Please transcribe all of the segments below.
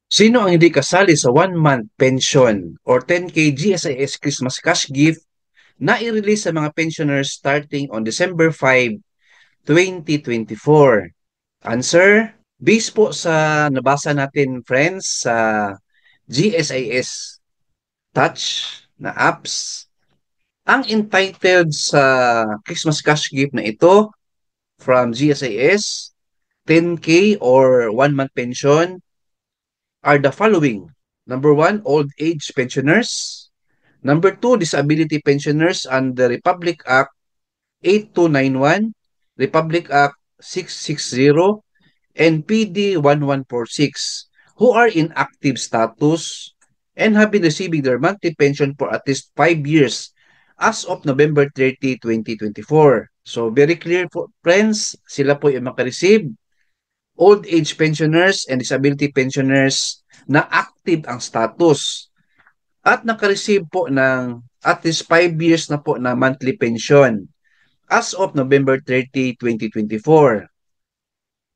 Sino ang hindi kasali sa 1-month pension or 10K GSIS Christmas cash gift na i-release sa mga pensioners starting on December 5, 2024? Answer, based po sa nabasa natin friends sa GSIS Touch na apps, ang entitled sa Christmas cash gift na ito from GSIS, 10K or 1-month pension are the following. Number one, old age pensioners. Number two, disability pensioners under Republic Act 8291, Republic Act 660, and PD 1146 who are in active status and have been receiving their monthly pension for at least 5 years as of November 30, 2024. So very clear po, friends, sila po yung makareceive old age pensioners and disability pensioners na active ang status at nakareceive po ng at least 5 years na po na monthly pension as of November 30, 2024.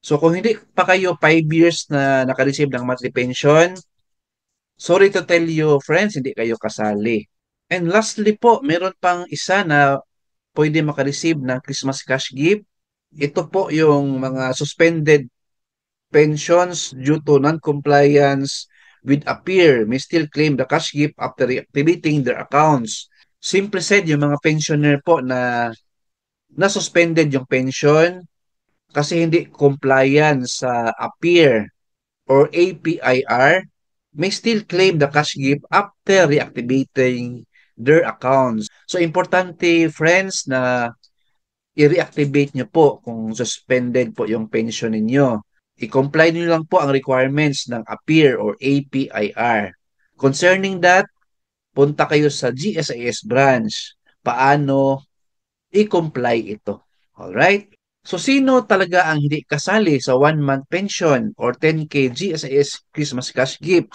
So kung hindi pa kayo 5 years na nakareceive ng monthly pension, sorry to tell you friends, hindi kayo kasali. And lastly po, meron pang isa na pwede makareceive ng Christmas cash gift. Ito po yung mga suspended pensions due to non-compliance with a peer may still claim the cash gift after reactivating their accounts. Simple said, yung mga pensioner po na suspended yung pension kasi hindi compliant sa APIR or APIR may still claim the cash gift after reactivating their accounts. So, importante, friends, na i-reactivate nyo po kung suspended po yung pension ninyo. I-comply nyo lang po ang requirements ng APIR or APIR. Concerning that, punta kayo sa GSIS branch. Paano i-comply ito? Alright? So, sino talaga ang hindi kasali sa 1-month pension or 10K GSIS Christmas cash gift?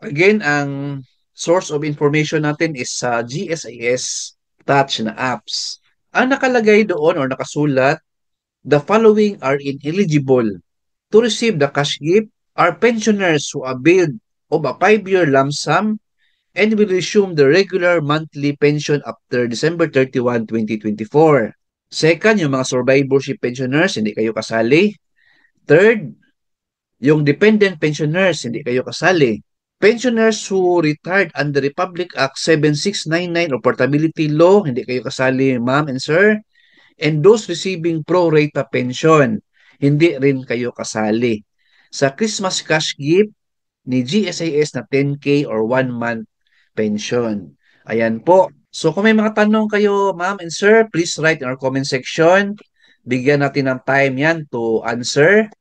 Again, ang source of information natin is sa GSIS Touch na apps. Ang nakalagay doon or nakasulat, the following are ineligible to receive the cash gift are pensioners who availed of a 5-year lump sum and will resume the regular monthly pension after December 31, 2024. Second, yung mga survivorship pensioners, hindi kayo kasali. Third, yung dependent pensioners, hindi kayo kasali. Pensioners who retired under Republic Act 7699 or Portability Law, hindi kayo kasali, ma'am and sir. And those receiving pro rata pension, hindi rin kayo kasali sa Christmas cash gift ni GSIS na 10K or 1-month pension. Ayan po. So kung may mga tanong kayo, ma'am and sir, please write in our comment section. Bigyan natin ng time yan to answer.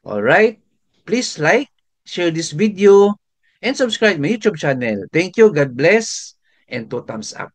Alright? Please like, share this video, and subscribe my YouTube channel. Thank you, God bless, and 2 thumbs up.